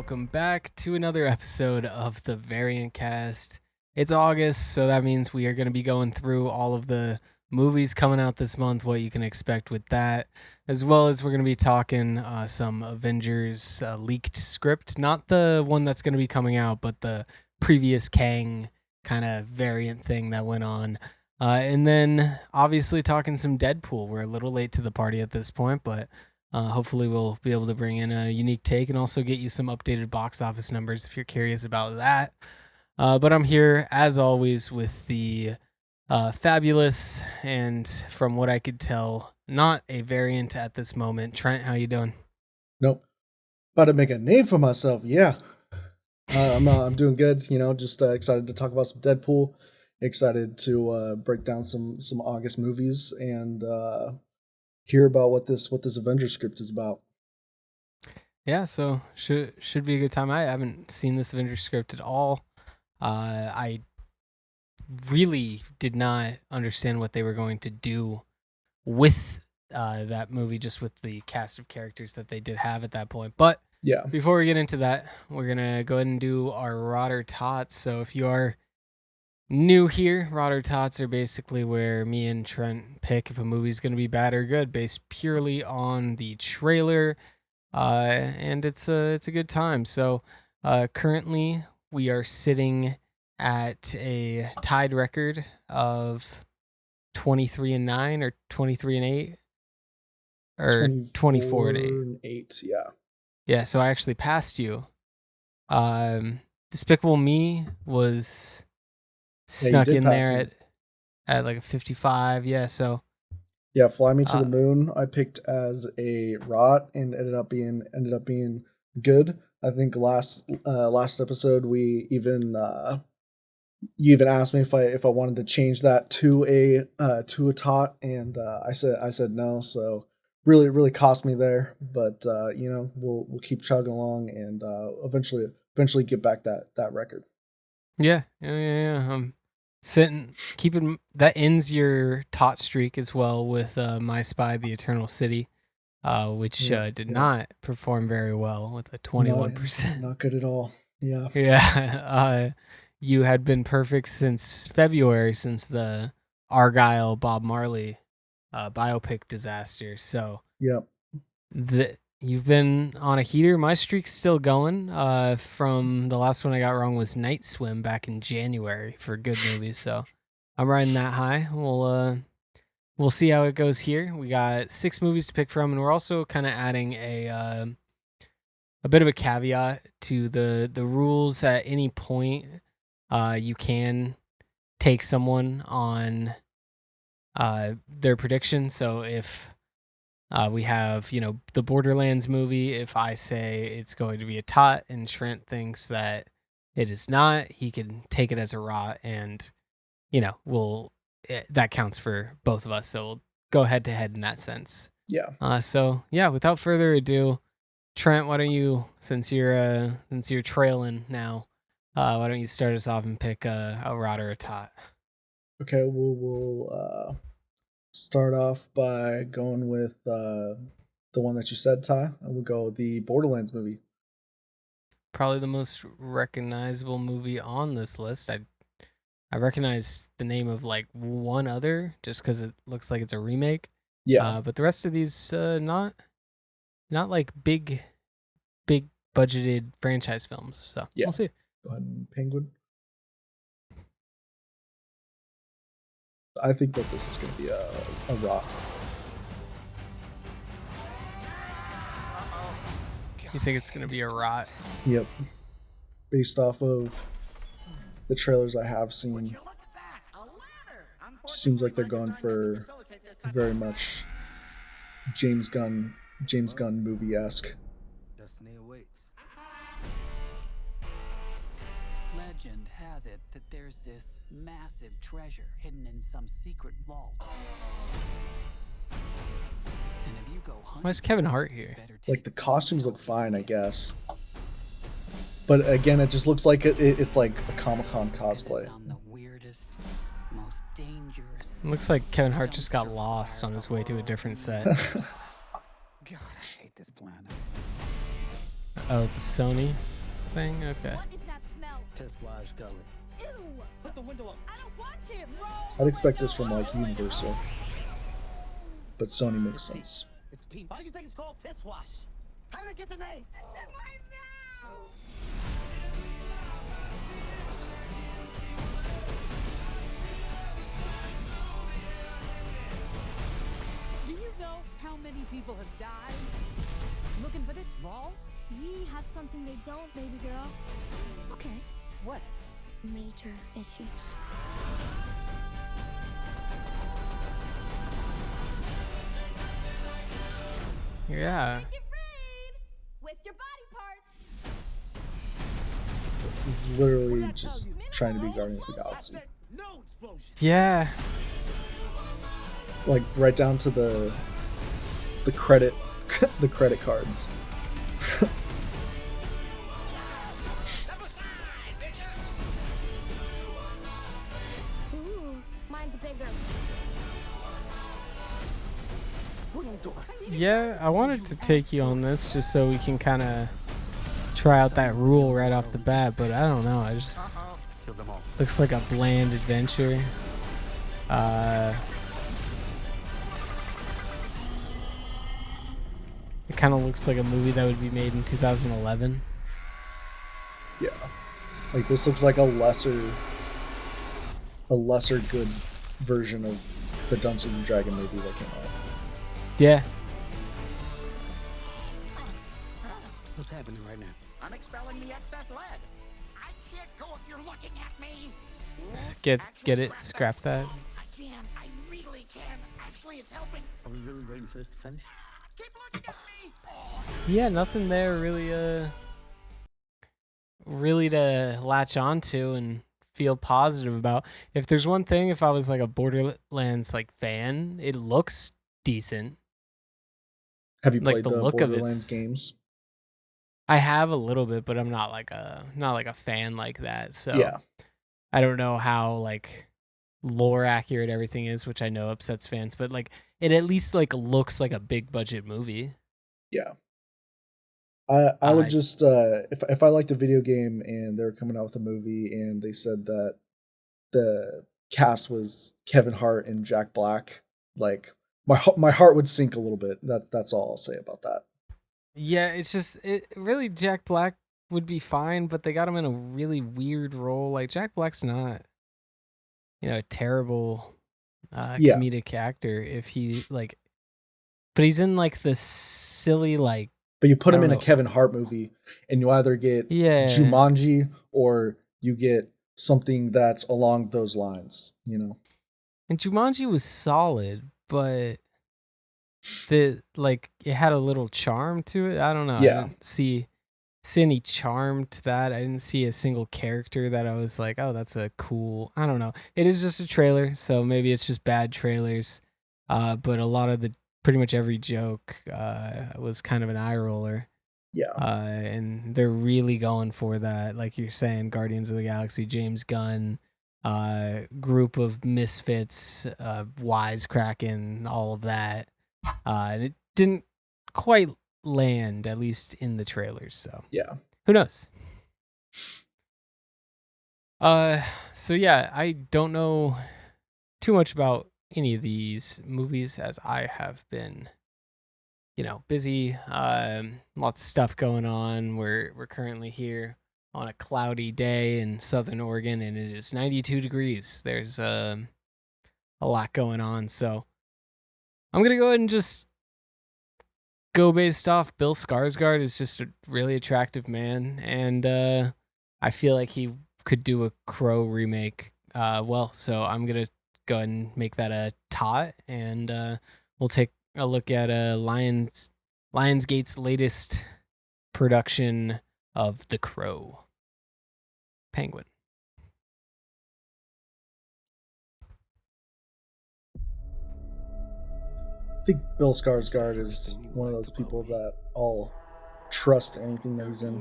welcome back to another episode of the Variant Cast. It's August, so that means we are going to be going through all of the movies coming out this month, what you can expect with that, as well as we're going to be talking some Avengers leaked script, not the one that's going to be coming out, but the previous Kang kind of variant thing that went on. And then obviously talking some Deadpool. We're a little late to the party at this point, but hopefully we'll be able to bring in a unique take and also get you some updated box office numbers if you're curious about that. But I'm here, as always, with the fabulous and, from what I could tell, not a variant at this moment. Trent, how you doing? Nope. About to make a name for myself. Yeah. I'm doing good. Just excited to talk about some Deadpool. Excited to break down some August movies and hear about what this Avengers script is about. Yeah, so should be a good time. I haven't seen this Avengers script at all. I really did not understand what they were going to do with that movie, just with the cast of characters that they did have at that point. But yeah, before we get into that, we're gonna go ahead and do our Rod or Tots. So if you are new here, Rod or Tots are basically where me and Trent pick if a movie's going to be bad or good based purely on the trailer, and it's a good time. So currently we are sitting at a tied record of 23-9 or 23-8 or 24-8. Yeah, so I actually passed you. Despicable Me was snuck in there at like a 55. Yeah, so yeah, Fly Me to the Moon I picked as a rot and ended up being good. I think last episode we even you even asked me if I wanted to change that to a tot, and I said no. So really cost me there, but we'll keep chugging along and eventually get back that record. Yeah. Keeping that ends your tot streak as well with My Spy: The Eternal City, which did not perform very well with a 21%. Not good at all. Yeah. Yeah. You had been perfect since February, since the Argyle Bob Marley biopic disaster. So yep. You've been on a heater. My streak's still going. From the last one I got wrong was Night Swim back in January for good movies. So I'm riding that high. We'll see how it goes here. We got 6 movies to pick from, and we're also kind of adding a bit of a caveat to the rules. At any point, you can take someone on their prediction. So if we have, the Borderlands movie. If I say it's going to be a tot and Trent thinks that it is not, he can take it as a rot, and that counts for both of us. So we'll go head to head in that sense. Yeah. So yeah, without further ado, Trent, why don't you, since you're trailing now, why don't you start us off and pick a rot or a tot? Okay, we'll start off by going with the one that you said, Ty, and we'll go the Borderlands movie. Probably the most recognizable movie on this list. I recognize the name of like one other just because it looks like it's a remake. Yeah. But the rest of these not like big budgeted franchise films. So yeah. We'll see. Go ahead and Penguin. I think that this is going to be a rot. You think it's going to be a rot? Yep. Based off of the trailers I have seen, seems like they're going for very much James Gunn movie-esque. Destiny awaits. Legend has it that there's this massive treasure hidden in some secret vault. And if you go hunting, why is Kevin Hart here? Like, the costumes look fine, I guess. But again, it just looks like it's like a Comic-Con cosplay. The weirdest, most dangerous. It looks like Kevin Hart just got lost on his way to a different set. God, I hate this planet. Oh, it's a Sony? thing. Okay. What is that smell? Piss wash gully. Ew! Put the window up. I don't want to. I'd expect this from like Universal, but Sony makes sense. It's pee. Why do you think it's called piss wash? How did it get the name? It's in my mouth. Do you know how many people have died looking for this vault? We have something they don't, baby girl. Okay. What? Major issues. Yeah. Make it rain with your body parts. This is literally just trying to be Guardians of the Galaxy. No explosion. Yeah. Like right down to the credit the credit cards. Ooh, mine's bigger. Yeah, I wanted to take you on this just so we can kind of try out that rule right off the bat, but I don't know. I just Kill them all. looks like a bland adventure. It kind of looks like a movie that would be made in 2011. Yeah. Like this looks like a lesser good version of the Dungeons and Dragon movie that came out. Yeah. What's happening right now? I'm expelling the excess lead. I can't go if you're looking at me. Get Actually, it? Scrap that. I can. I really can. Actually, it's helping. Are we really waiting for this to finish? Keep looking at me. Oh, Yeah, nothing there really to latch onto and feel positive about. If there's one thing, if I was like a Borderlands like fan, it looks decent. Have you Like, played the the look of Borderlands it's- games? I have a little bit, but I'm not like a fan like that. So Yeah. I don't know how like lore accurate everything is, which I know upsets fans, but like it at least like looks like a big budget movie. Yeah. I would I- just if I liked a video game and they were coming out with a movie and they said that the cast was Kevin Hart and Jack Black, like my heart would sink a little bit. That's all I'll say about that. Yeah, it's just really Jack Black would be fine, but they got him in a really weird role. Like Jack Black's not, a terrible Yeah. comedic actor if he like, but he's in like this silly like But you put I him in don't a know. Kevin Hart movie and you either get yeah. Jumanji or you get something that's along those lines, And Jumanji was solid, but it had a little charm to it. I don't know. Yeah. I didn't see any charm to that. I didn't see a single character that I was like, oh, that's a cool. I don't know. It is just a trailer, so maybe it's just bad trailers. But a lot of pretty much every joke was kind of an eye roller. Yeah. And they're really going for that, like you're saying, Guardians of the Galaxy, James Gunn, group of misfits, wisecracking, all of that. And it didn't quite land, at least in the trailers. So Yeah. who knows? So yeah, I don't know too much about any of these movies as I have been, busy. Lots of stuff going on. We're currently here on a cloudy day in Southern Oregon, and it is 92 degrees. There's a lot going on, so I'm gonna go ahead and just go based off. Bill Skarsgård is just a really attractive man, and I feel like he could do a Crow remake well. So I'm gonna go ahead and make that a tot, and we'll take a look at Lionsgate's latest production of The Crow. Penguin. I think Bill Skarsgård is one of those people that I'll trust anything that he's in,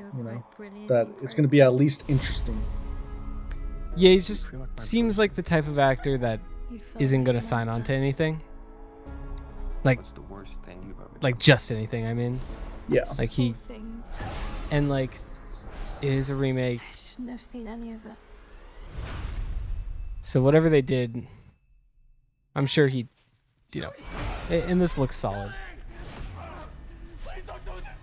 that it's going to be at least interesting. Yeah, he just seems like the type of actor that isn't going to sign on to anything. Like, What's the worst thing you've ever like just anything, I mean. Yeah. Like he, and like, It is a remake. I shouldn't have seen any of it. So whatever they did, I'm sure he, and this looks solid. Please don't do that.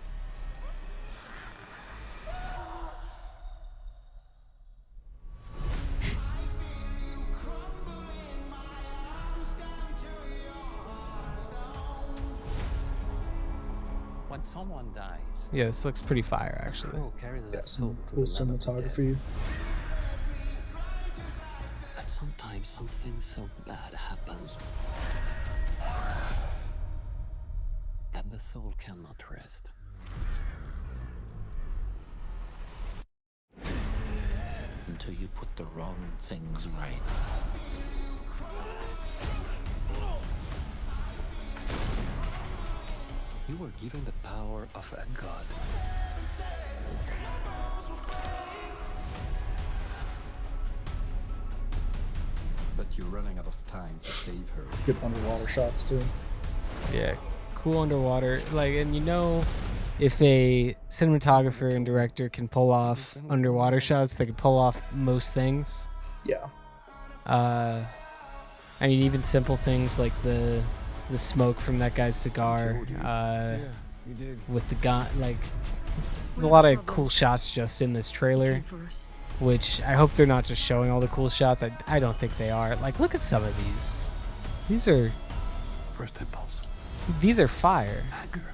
When someone dies, Yeah, this looks pretty fire, the actually. crow carries their Yeah, soul some to cool the land of the dead. cinematography. But sometimes something so bad happens that the soul cannot rest. Until you put the wrong things right. You were given the power of a god. But you're running out of time to save her. It's good underwater shots too. Yeah, cool underwater. Like, and if a cinematographer and director can pull off underwater shots, they can pull off most things. Yeah. I mean, even simple things like the smoke from that guy's cigar, with the gun. Like, there's a lot of cool shots just in this trailer, which I hope they're not just showing all the cool shots. I don't think they are. Like, look at some of these. These are First impulse. fire. Anger.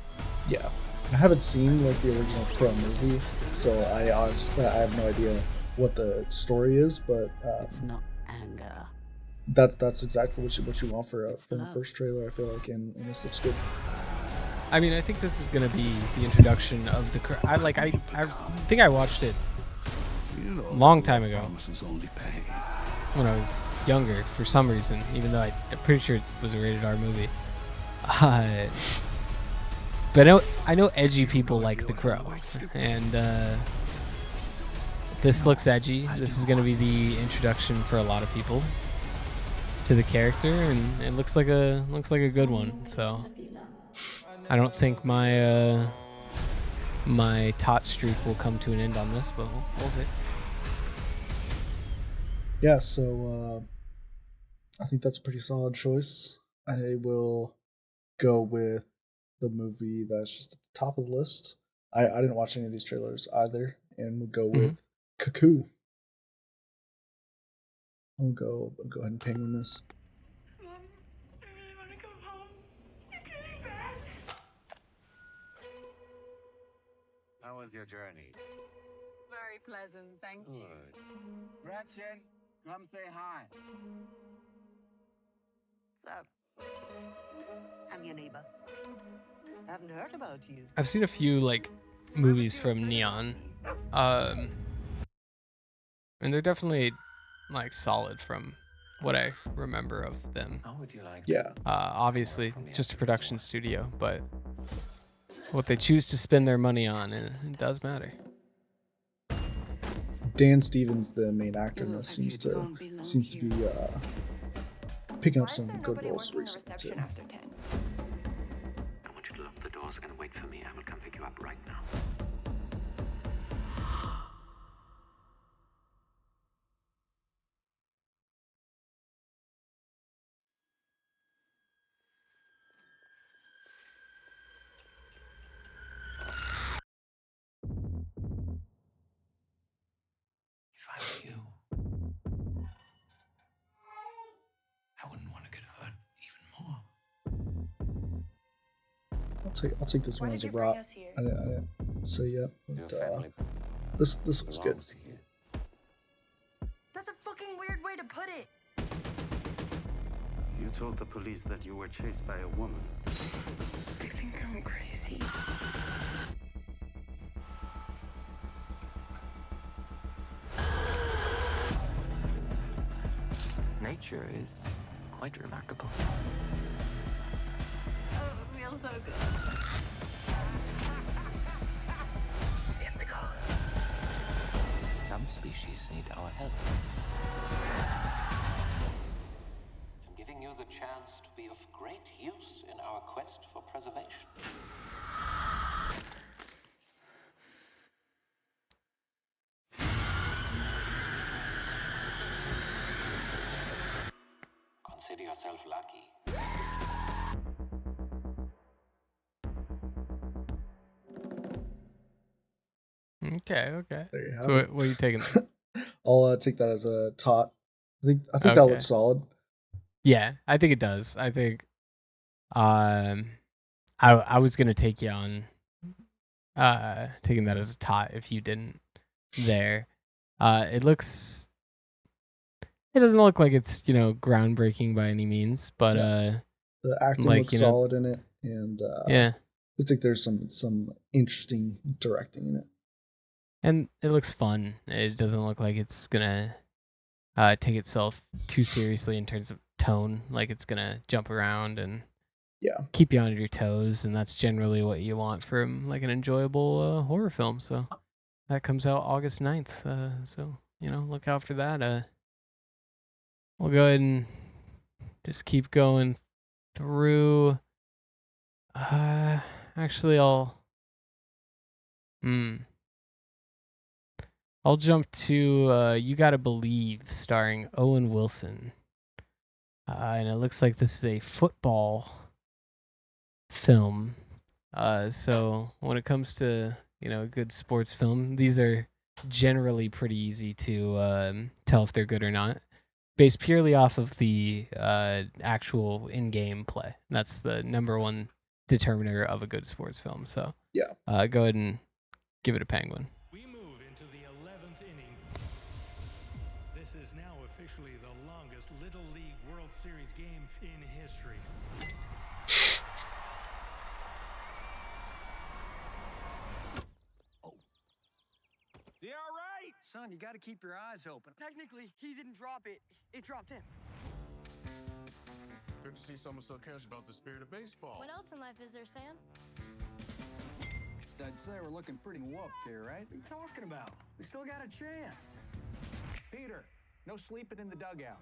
Yeah. I haven't seen like the original Crow movie, so I have no idea what the story is, but It's not anger. that's exactly what you want from the love. first trailer. I feel like, and this looks good. I mean, I think this is gonna be the introduction of the. I think I watched it a long time ago when I was younger for some reason, even though I'm pretty sure it was a rated R movie. But I know edgy people like The Crow, and this looks edgy. This is gonna be the introduction for a lot of people to the character, and it looks like a good one. So I don't think my my tot streak will come to an end on this, but we'll see. Yeah, so I think that's a pretty solid choice. I will go with the movie that's just at the top of the list. I didn't watch any of these trailers either, and we'll go with Cuckoo. I'll go ahead and penguin this. How was your journey? Very pleasant, thank you. Gretchen, come say hi. What's up? I'm your neighbor. I haven't heard about you. I've seen a few like movies from Neon, and they're definitely like solid from what I remember of them. How would you like Yeah. Obviously, just a production studio, but what they choose to spend their money on, it does matter. Dan Stevens, the main actor in this, seems to be picking up some good roles recently too. I want you to lock the doors and wait for me. I will come pick you up right now. If I were you, I wouldn't want to get hurt even more. I'll take this one as a rock. I didn't say yet, Your but family this looks good. belongs to you. That's a fucking weird way to put it. You told the police that you were chased by a woman. I think I'm crazy. Nature is quite remarkable. Oh, it feels so good. We have to go. Some species need our help. I'm giving you the chance to be of great use in our quest for preservation. lucky. Okay. There you have So it. what are you taking? I'll take that as a tot. I think that Okay. looks solid. Yeah, I think it does. I think I was gonna take you on taking that as a tot if you didn't there. It doesn't look like it's, groundbreaking by any means, but The acting like, looks solid in it, and yeah. looks like there's some interesting directing in it. And it looks fun. It doesn't look like it's gonna take itself too seriously in terms of tone. Like it's gonna jump around and keep you on your toes, and that's generally what you want from like an enjoyable horror film. So that comes out August 9th. So look out for that. We'll go ahead and just keep going through. Actually, I'll jump to You Gotta Believe, starring Owen Wilson. And it looks like this is a football film. So when it comes to, a good sports film, these are generally pretty easy to tell if they're good or not, based purely off of the actual in-game play. That's the number one determiner of a good sports film. So go ahead and give it a penguin. We move into the 11th inning. This is now officially the longest Little League World Series game in history. You all right? Son, you got to keep your eyes open. Technically, he didn't drop it. It dropped him. Good to see someone so cares about the spirit of baseball. What else in life is there, Sam? I'd say we're looking pretty whooped here, right? What are you talking about? We still got a chance. Peter, no sleeping in the dugout.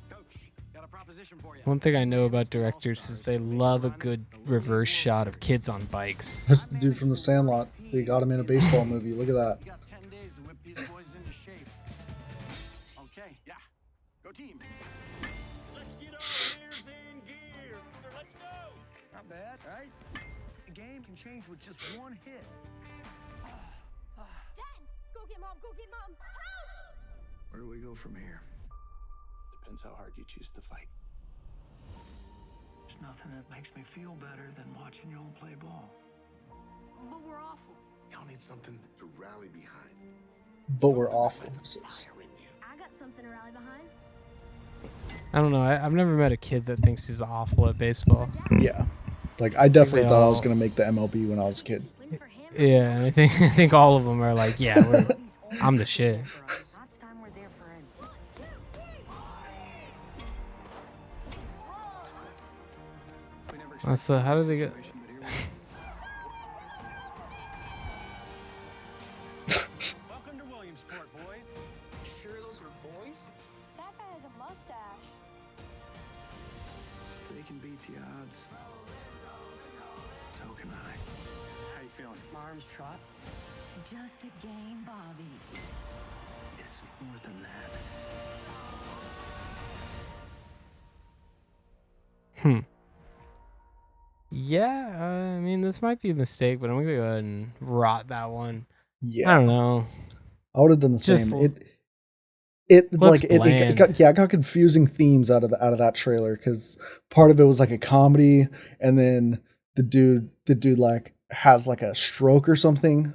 Coach, got a proposition for you. One thing I know about directors is they love a good reverse shot of kids on bikes. That's the dude from The Sandlot. They got him in a baseball movie. Look at that. You got 10 days to whip these boys into shape. Okay, yeah. Go team. Let's get our ears in gear. Let's go. Not bad, right? The game can change with just one hit. Dad, go get mom. Go get mom. Help! Where do we go from here? Depends how hard you choose to fight. There's nothing that makes me feel better than watching y'all play ball. But we're awful. Y'all need something to rally behind. But we're awful. I got something to rally behind. I don't know. I've never met a kid that thinks he's awful at baseball. Yeah. Like, I definitely They thought I all- was going to make the MLB when I was a kid. Yeah, I think all of them are like, yeah, I'm the shit. It's time we're there for him. So how do they get? Welcome to Williamsport, boys. You sure those are boys? That guy has a mustache. If they can beat the odds, so can I. How you feeling? My arm's shot. It's just a game, Bobby. It's more than that. Yeah, I mean, this might be a mistake, but I'm gonna go ahead and rot that one. Yeah. I don't know. I would have done the Just same. It looks like it bland. got confusing themes out of that trailer, because part of it was like a comedy, and then the dude like has like a stroke or something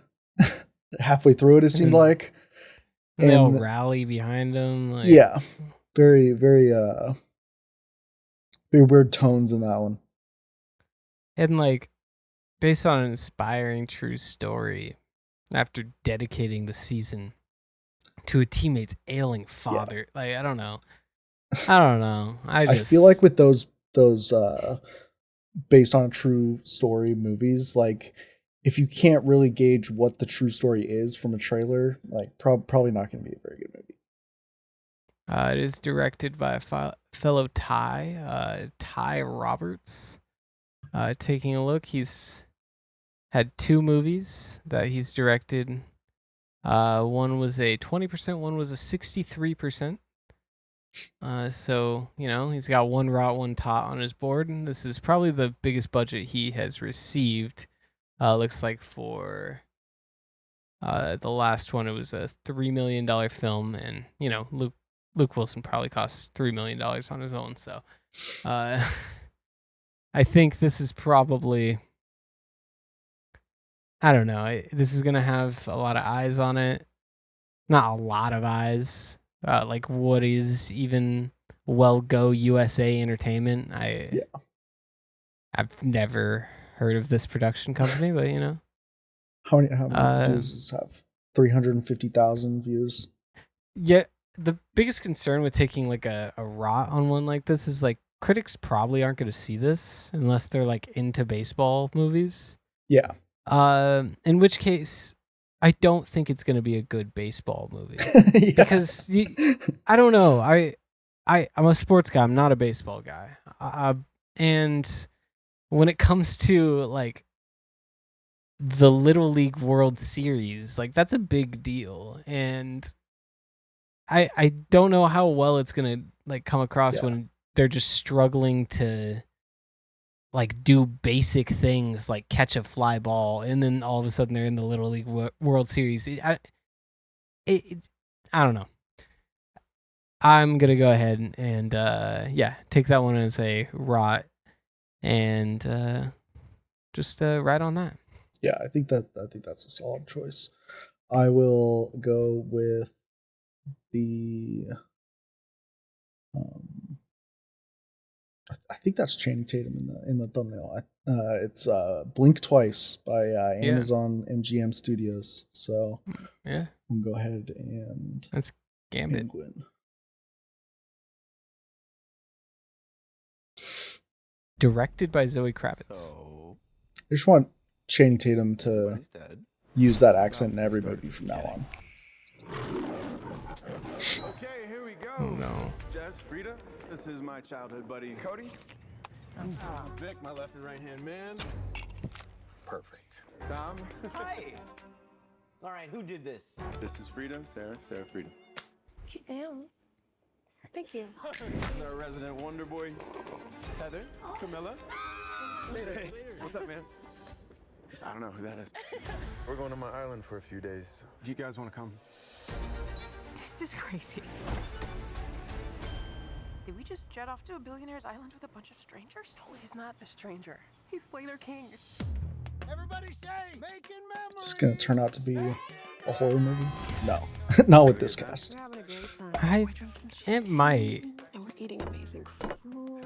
halfway through it. It seemed like, And they all and rally behind him. Like, yeah, very very weird tones in that one. and like based on an inspiring true story, after dedicating the season to a teammate's ailing father. Like, I don't know. I feel like with those based on a true story movies, like if you can't really gauge what the true story is from a trailer, like probably not going to be a very good movie. It is directed by a fellow Ty, Ty Roberts. Taking a look, he's had 2 movies that he's directed. One was a 20%, one was a 63%. So, he's got one rot, one tot on his board, and this is probably the biggest budget he has received. Looks like for the last one, it was a $3 million film, and, Luke Wilson probably costs $3 million on his own, so I think this is probably, I don't know, this is going to have a lot of eyes on it. Not a lot of eyes. Like what is even Go USA Entertainment? I've never heard of this production company, but How many views does this have? 350,000 views. Yeah, the biggest concern with taking like a rot on one like this is like critics probably aren't going to see this unless they're like into baseball movies. Yeah. In which case, I don't think it's going to be a good baseball movie because I don't know. I'm a sports guy. I'm not a baseball guy. And when it comes to like the Little League World Series, like that's a big deal. And I don't know how well it's going to like come across when they're just struggling to like do basic things like catch a fly ball, and then all of a sudden they're in the Little League World Series. I don't know. I'm gonna go ahead and take that one as a rot, and just right on that. Yeah, I think that's a solid choice. I will go with the. I think that's Channing Tatum in the thumbnail. It's Blink Twice by Amazon MGM Studios. So yeah, we'll go ahead and that's Gambit. Penguin. Directed by Zoe Kravitz. I just want Channing Tatum to use that accent in every movie from now on. Okay, here we go. Oh no. Jess, Frida, this is my childhood buddy, Cody. Vic, my left and right hand man. Perfect. Tom. Hi. All right, who did this? This is Frida, Sarah, Frida. Cute nails. Thank you. This is our resident wonder boy, Heather, Camilla. Hey, what's up, man? I don't know who that is. We're going to my island for a few days. Do you guys want to come? This is crazy. Did we just jet off to a billionaire's island with a bunch of strangers? No, he's not a stranger. He's Slater King. Everybody say, making memories. It's gonna turn out to be a horror movie? No, not with this cast. It might. And we're eating amazing food.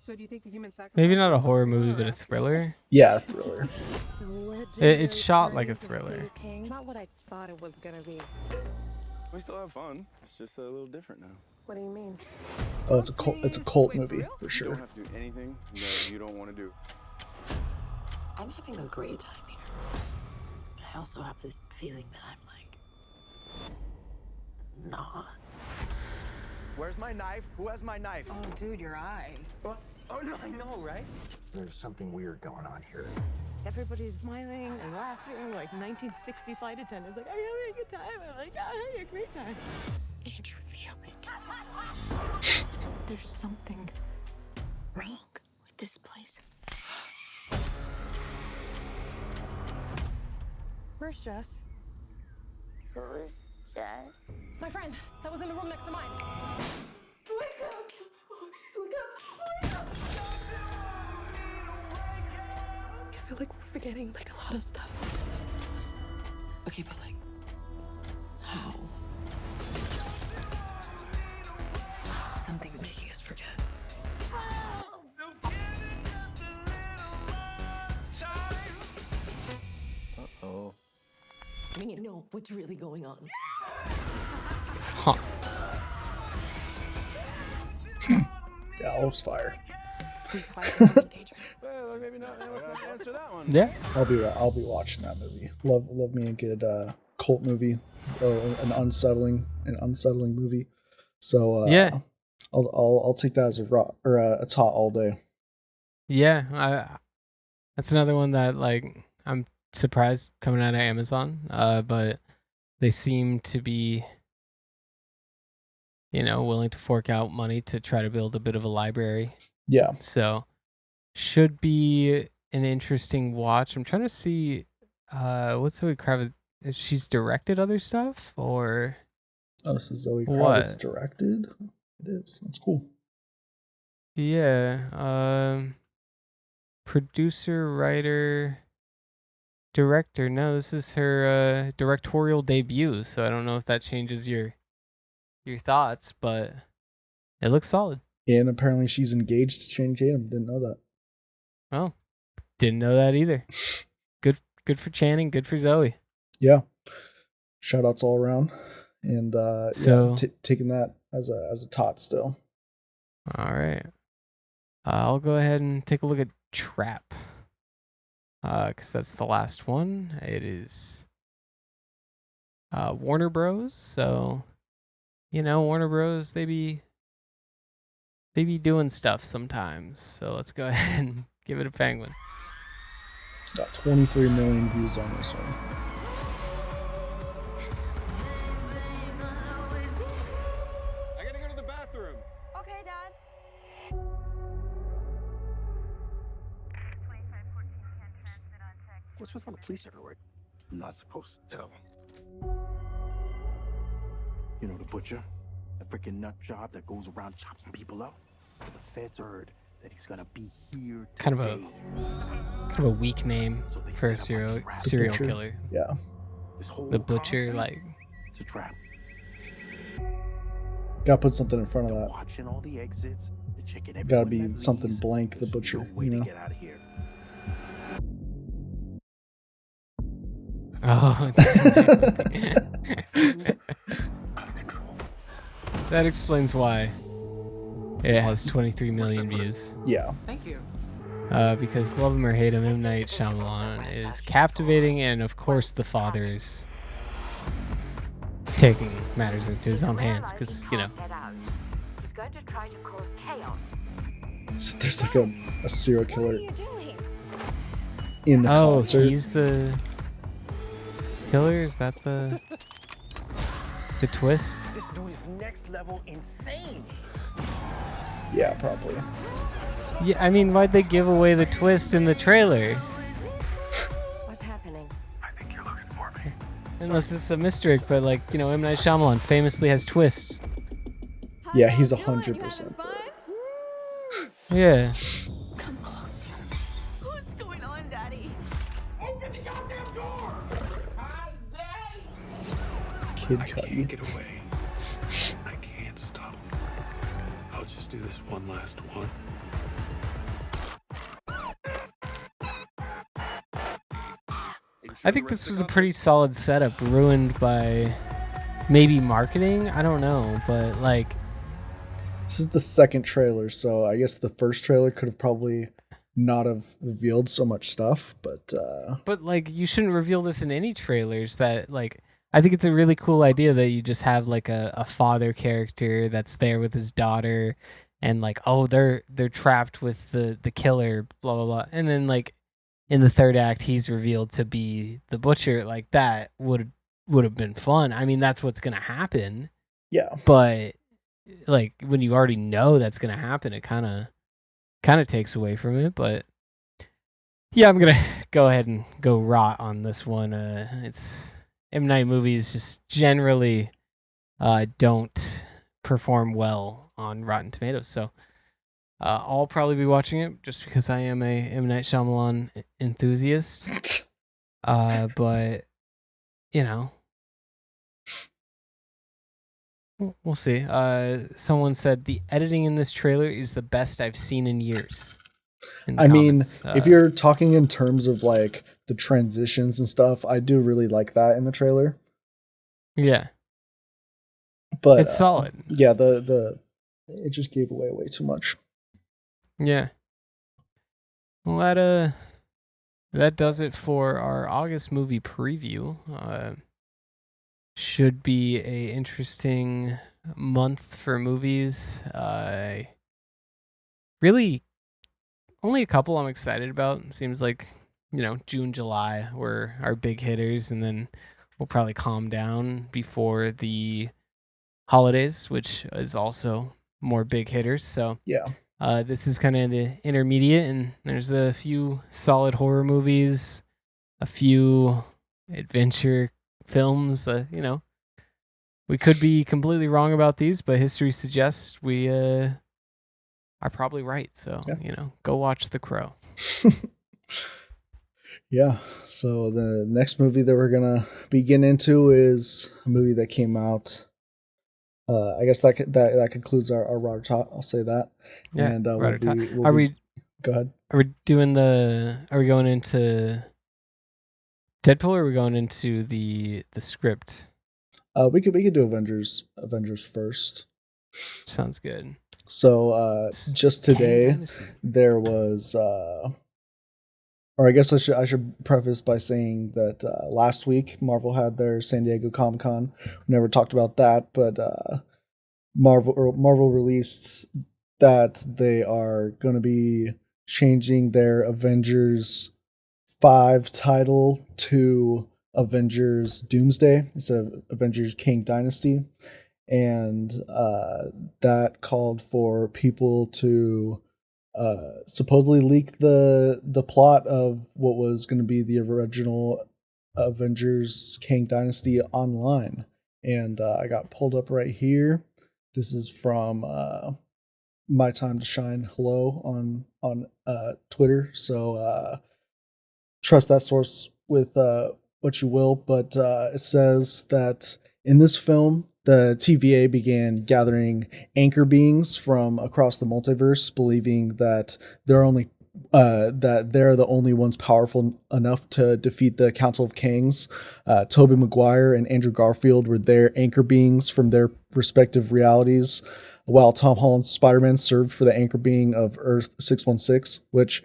So do you think the human sacrifice? Maybe not a horror movie, but a thriller. Yeah, a thriller. It's shot like a thriller. Not what I thought it was gonna be. We still have fun. It's just a little different now. What do you mean? Oh, it's a cult movie for sure. You don't have to do anything that you don't want to do. I'm having a great time here. But I also have this feeling that I'm like not. Where's my knife? Who has my knife? Oh, dude, your eye. What? Oh, no, I know, right? There's something weird going on here. Everybody's smiling and laughing like 1960s flight attendants. Like, I'm having a good time. I'm like, I'm having a great time. Can't you feel it? There's something wrong with this place. Where's Jess? Who's Jess? My friend that was in the room next to mine. Wake up! Wake up! Wake up! I feel like we're forgetting like a lot of stuff. Okay, but like, how? Something's making us forget. Uh-oh. We need to know what's really going on. Huh. Yeah, all was fire. Well, maybe not. Let's not answer that one. Yeah. I'll be watching that movie. Love me a good cult movie, an unsettling movie. So yeah, I'll take that as a raw or a tot all day. Yeah, that's another one that like I'm surprised coming out of Amazon, but they seem to be willing to fork out money to try to build a bit of a library. Yeah. So should be an interesting watch. I'm trying to see what's Zoe Kravitz. She's directed other stuff or this is Zoe Kravitz what? directed. It is. That's cool. Yeah. Producer, writer, director. No, this is her directorial debut. So I don't know if that changes your thoughts, but it looks solid. And apparently she's engaged to Channing Tatum. Didn't know that. Oh, didn't know that either. Good for Channing. Good for Zoe. Yeah. Shout outs all around. And taking that as a tot still. All right. I'll go ahead and take a look at Trap. Because that's the last one. It is Warner Bros. So, Warner Bros. They be doing stuff sometimes. So let's go ahead and give it a penguin. It's got 23 million views on this one. I gotta go to the bathroom. Okay, Dad. What's with all the police everywhere? I'm not supposed to tell. You know the butcher? The freaking nut job that goes around chopping people up? The feds heard that he's gonna be here today. Kind of a weak name for a serial killer. Yeah. The butcher, like. It's a trap. Gotta put something in front of that. Watching all the exits, checking everyone. Gotta be something blank, the butcher, Get out of here. Oh, that explains why it has 23 million views. Yeah. Thank you. Because love him or hate him, M. Night Shyamalan is captivating, and of course the father is taking matters into his own hands, because He's going to try to cause chaos. So there's like a serial killer in the concert. He's the killer? Is that the twist? This dude is next level insane. Yeah, probably. Yeah, I mean, why'd they give away the twist in the trailer? What's happening? I think you're looking for me. Unless it's a mystery, but M. Night Shyamalan famously has twists. Yeah, he's 100%. Yeah. Come closer. What's going on, Daddy? Open the goddamn door! Kid I Cudi. can't get away. I can't stop. I'll just do this one last one. I think this was a pretty solid setup, ruined by maybe marketing. I don't know, but like, this is the second trailer, so I guess the first trailer could have probably not have revealed so much stuff, but like, you shouldn't reveal this in any trailers. That, like, I think it's a really cool idea that you just have like a father character that's there with his daughter, and like, oh, they're trapped with the killer, blah blah blah, and then like in the third act he's revealed to be the butcher. Like, that would have been fun. I mean, that's what's gonna happen. Yeah. But like, when you already know that's gonna happen, it kind of takes away from it. But yeah, I'm gonna go ahead and go rot on this one. It's M. Night movies just generally don't perform well on Rotten Tomatoes, so I'll probably be watching it just because I am a M. Night Shyamalan enthusiast. But we'll see. Someone said the editing in this trailer is the best I've seen in years. I mean, if you're talking in terms of like the transitions and stuff, I do really like that in the trailer. Yeah. But it's solid. Yeah, it just gave away way too much. Yeah. Well, that does it for our August movie preview. Should be a interesting month for movies. Really, only a couple I'm excited about. It seems like, June, July were our big hitters, and then we'll probably calm down before the holidays, which is also more big hitters. So Yeah. this is kind of the intermediate, and there's a few solid horror movies, a few adventure films. We could be completely wrong about these, but history suggests we are probably right. So, go watch The Crow. Yeah. So the next movie that we're going to be getting into is a movie that came out. I guess that concludes our Rotter Tot. I'll say that. Yeah. And Rotter Tot. Go ahead. Are we going into Deadpool, or are we going into the script? We could do Avengers first. Sounds good. So just today there was or I guess I should preface by saying that last week Marvel had their San Diego Comic-Con. We never talked about that, but Marvel released that they are going to be changing their Avengers 5 title to Avengers Doomsday instead of Avengers Kang Dynasty. And that called for people to supposedly leak the plot of what was going to be the original Avengers Kang Dynasty online. And I got pulled up right here. This is from My Time to Shine Hello on Twitter. So trust that source with what you will. But it says that in this film, the TVA began gathering anchor beings from across the multiverse, believing that they're the only ones powerful enough to defeat the Council of Kangs. Tobey Maguire and Andrew Garfield were their anchor beings from their respective realities, while Tom Holland's Spider-Man served for the anchor being of Earth 616, which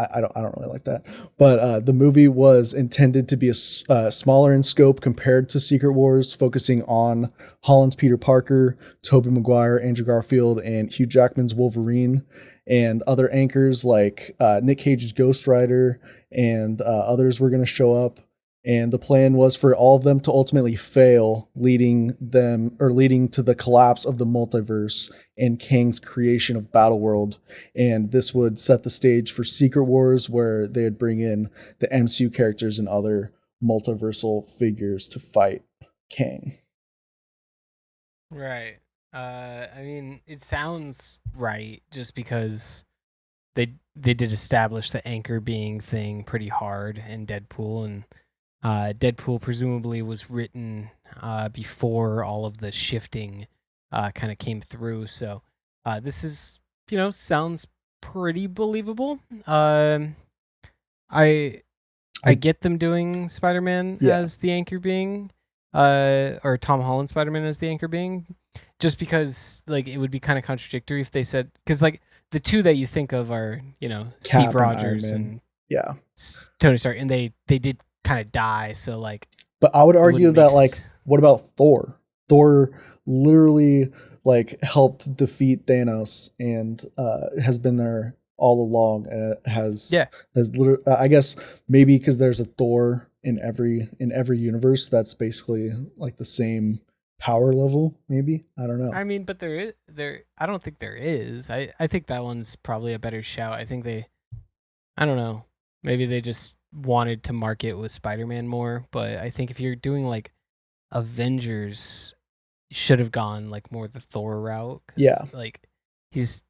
I don't really like that. But the movie was intended to be smaller in scope compared to Secret Wars, focusing on Holland's Peter Parker, Tobey Maguire, Andrew Garfield, and Hugh Jackman's Wolverine, and other anchors like Nick Cage's Ghost Rider, and others were going to show up. And the plan was for all of them to ultimately fail, leading to the collapse of the multiverse and Kang's creation of Battleworld. And this would set the stage for Secret Wars, where they would bring in the MCU characters and other multiversal figures to fight Kang. Right. I mean, it sounds right just because they did establish the anchor being thing pretty hard in Deadpool, and Deadpool presumably was written before all of the shifting kind of came through. So this is, sounds pretty believable. I get them doing Spider-Man as the anchor being, or Tom Holland Spider-Man as the anchor being, just because like it would be kind of contradictory if they said, because like the two that you think of are, Steve Rogers and Tony Stark, and they did kind of die, so like, but I would argue that like, what about Thor? Thor literally like helped defeat Thanos and has been there all along, and has literally, I guess maybe because there's a Thor in every universe that's basically like the same power level, maybe. I don't know. I mean, but there I don't think there is. I think that one's probably a better shout. I think I don't know. Maybe they just wanted to market with Spider-Man more, but I think if you're doing like Avengers, you should have gone like more the Thor route. Like he's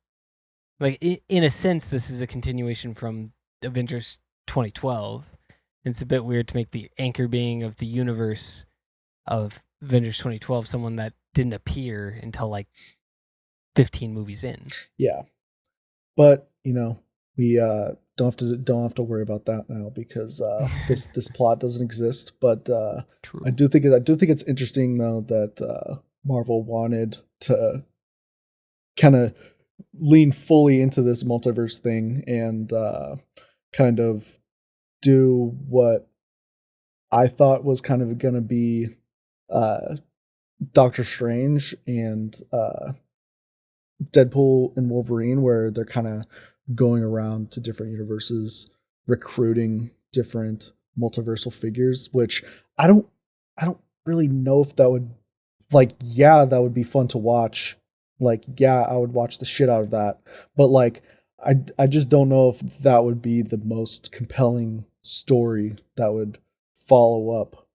like in a sense, this is a continuation from Avengers 2012. It's a bit weird to make the anchor being of the universe of Avengers 2012 someone that didn't appear until like 15 movies in. Yeah, but we don't have to worry about that now because this plot doesn't exist. But I do think it's interesting though that Marvel wanted to kind of lean fully into this multiverse thing and kind of do what I thought was kind of going to be Doctor Strange and Deadpool and Wolverine, where they're kind of going around to different universes, recruiting different multiversal figures, which I don't really know if that would like, yeah, that would be fun to watch. Like, yeah, I would watch the shit out of that. But like, I just don't know if that would be the most compelling story that would follow up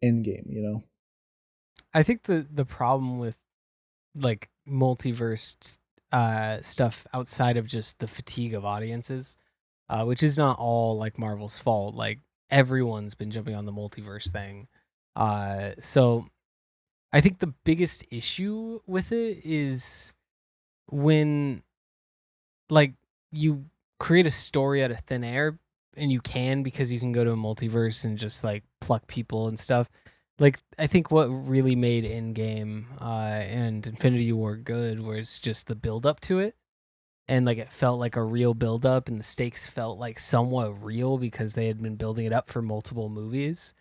Endgame, you know? I think the problem with like multiverse stuff outside of just the fatigue of audiences, which is not all like Marvel's fault. Like everyone's been jumping on the multiverse thing. So I think the biggest issue with it is when like you create a story out of thin air, and you can because you can go to a multiverse and just like pluck people and stuff. Like I think what really made Endgame and Infinity War good was just the build up to it. And like it felt like a real build up, and the stakes felt like somewhat real because they had been building it up for multiple movies.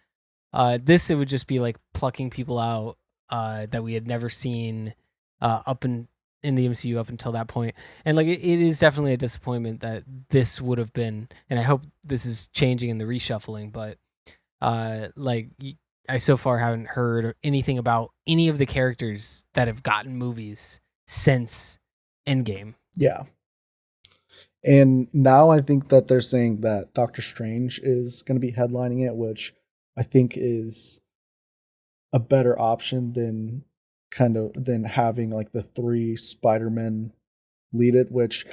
This it would just be like plucking people out that we had never seen up in the MCU up until that point. And like it is definitely a disappointment that this would have been, and I hope this is changing in the reshuffling, but I so far haven't heard anything about any of the characters that have gotten movies since Endgame. Yeah. And now I think that they're saying that Doctor Strange is going to be headlining it, which I think is a better option than having like the 3 Spider-Men lead it, which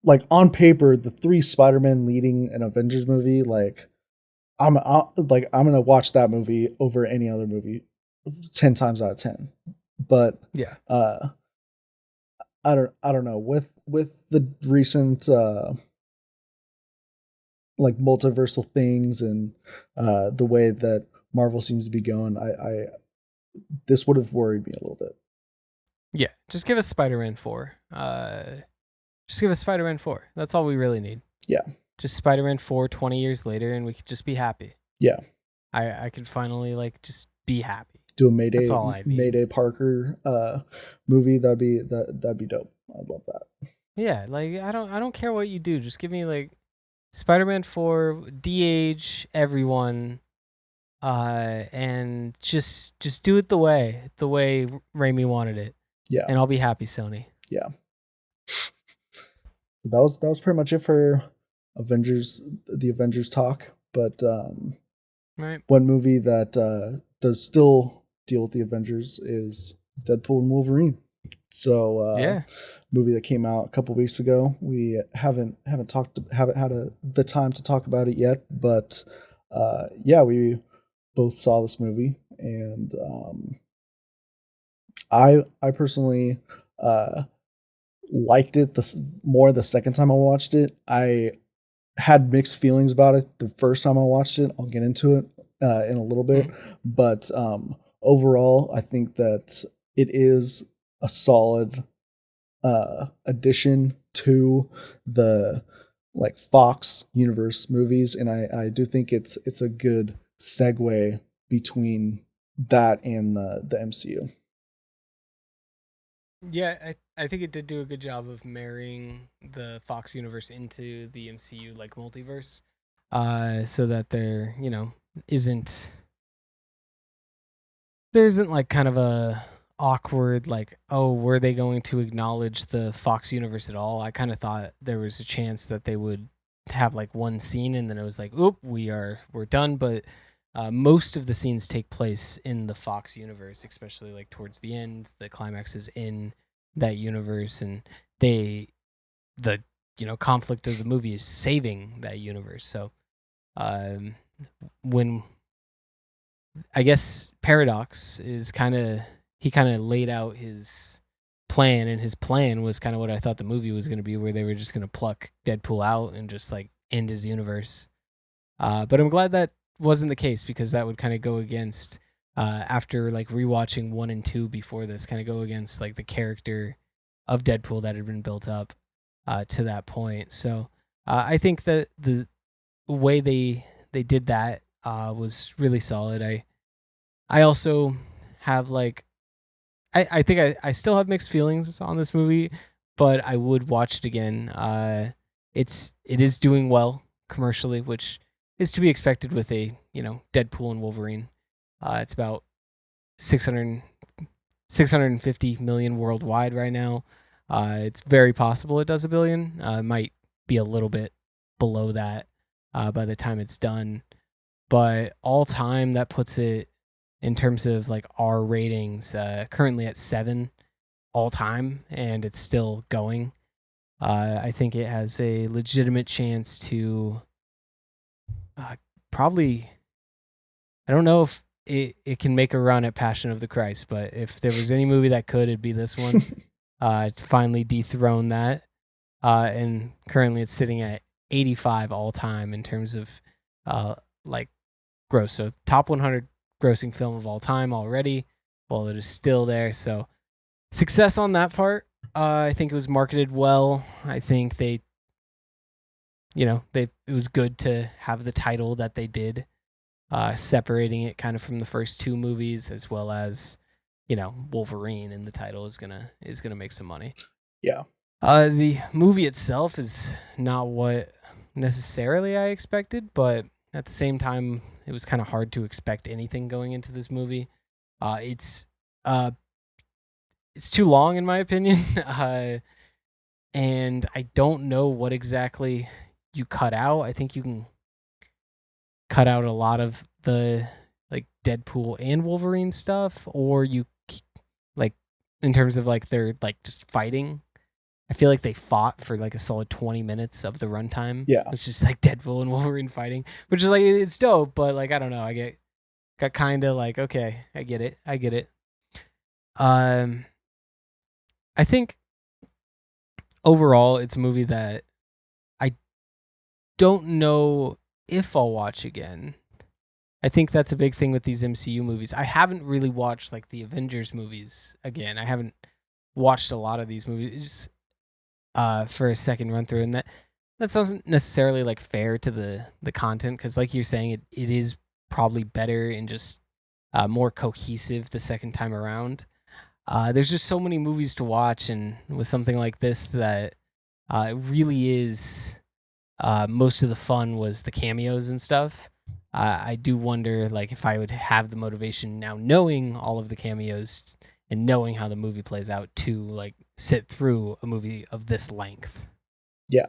like on paper, the 3 Spider-Men leading an Avengers movie, like I'm going to watch that movie over any other movie 10 times out of 10. But yeah, I don't know, with the recent like multiversal things and the way that Marvel seems to be going, I this would have worried me a little bit. Yeah, just give us Spider-Man 4. Just give us Spider-Man 4. That's all we really need. Yeah. Just Spider-Man 4 20 years later, and we could just be happy. Yeah. I could finally like just be happy. Do a Mayday, That's all I need. Mayday Parker movie. That'd be dope. I'd love that. Yeah, like I don't care what you do. Just give me like Spider-Man 4, de-age everyone, and just do it the way Raimi wanted it. Yeah. And I'll be happy, Sony. Yeah. That was pretty much it for the Avengers talk. But right. One movie that does still deal with the Avengers is Deadpool and Wolverine. So yeah, movie that came out a couple weeks ago. We haven't had the time to talk about it yet, but yeah, we both saw this movie, and I personally liked it more the second time I watched it. I had mixed feelings about it the first time I watched it. I'll get into it in a little bit, but overall, I think that it is a solid addition to the like Fox universe movies, and I do think it's a good segue between that and the MCU. Yeah, I think it did do a good job of marrying the Fox universe into the MCU like multiverse, so that there isn't like kind of a awkward like, oh, were they going to acknowledge the Fox universe at all? I kind of thought there was a chance that they would have like one scene and then it was like, oop, we're done. But most of the scenes take place in the Fox universe, especially like towards the end. The climax is in that universe, and the conflict of the movie is saving that universe. So when I guess Paradox is he kind of laid out his plan, and his plan was kind of what I thought the movie was going to be, where they were just going to pluck Deadpool out and just like end his universe. But I'm glad that wasn't the case, because that would kind of go against, after like rewatching 1 and 2 before this, kind of go against like the character of Deadpool that had been built up to that point. So I think that the way they did that was really solid. I also have like, I think I still have mixed feelings on this movie, but I would watch it again. It is doing well commercially, which is to be expected with a Deadpool and Wolverine. It's about $650 $650 million worldwide right now. It's very possible it does $1 billion. It might be a little bit below that by the time it's done. But all time, that puts it in terms of like our ratings currently at 7 all time, and it's still going. I think it has a legitimate chance to probably, I don't know if it can make a run at Passion of the Christ, but if there was any movie that could, it'd be this one. To finally dethrone that. And currently it's sitting at 85 all time in terms of like gross. So top 100 grossing film of all time already, while it is still there. So success on that part. I think it was marketed well. I think it was good to have the title that they did, separating it kind of from the first two movies, as well as, Wolverine in the title is gonna make some money. Yeah. The movie itself is not what necessarily I expected, but at the same time, it was kind of hard to expect anything going into this movie. It's too long in my opinion, and I don't know what exactly you cut out. I think you can cut out a lot of the like Deadpool and Wolverine stuff, or you like in terms of like they're like just fighting. I feel like they fought for like a solid 20 minutes of the runtime. Yeah. It's just like Deadpool and Wolverine fighting, which is like, it's dope, but like, I don't know. I got kind of like, okay, I get it. I think overall it's a movie that I don't know if I'll watch again. I think that's a big thing with these MCU movies. I haven't really watched like the Avengers movies again. I haven't watched a lot of these movies for a second run through, and that doesn't necessarily like fair to the content, because like you're saying, it is probably better and just more cohesive the second time around. There's just so many movies to watch, and with something like this that it really is most of the fun was the cameos and stuff. I do wonder like if I would have the motivation now, knowing all of the cameos and knowing how the movie plays out, to like sit through a movie of this length. Yeah.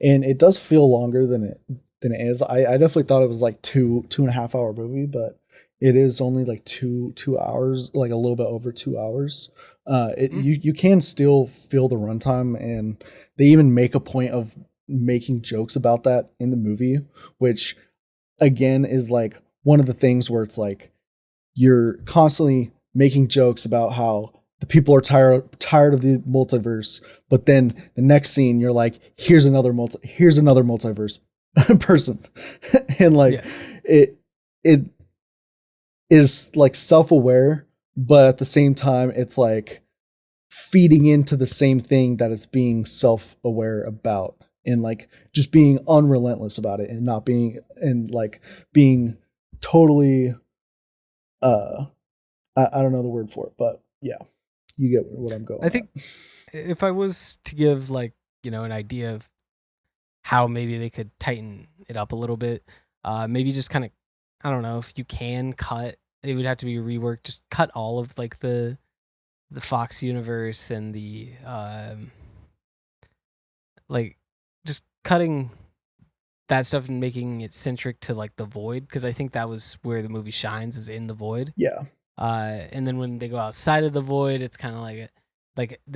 And it does feel longer than it is. I definitely thought it was like 2.5 hour movie, but it is only like 2 hours, like a little bit over 2 hours. You can still feel the runtime, and they even make a point of making jokes about that in the movie, which again is like one of the things where it's like you're constantly making jokes about how the people are tired of the multiverse, but then the next scene you're like, here's another multiverse person. And like it is like self-aware, but at the same time it's like feeding into the same thing that it's being self-aware about, and like just being unrelentless about it, and not being, and like being totally I don't know the word for it, but yeah, you get what I'm going. I think if I was to give like, an idea of how maybe they could tighten it up a little bit, maybe just kind of, I don't know if you can cut, it would have to be a rework, just cut all of like the Fox universe and the like just cutting that stuff and making it centric to like the Void, because I think that was where the movie shines, is in the Void. Yeah. And then when they go outside of the Void, it's kind of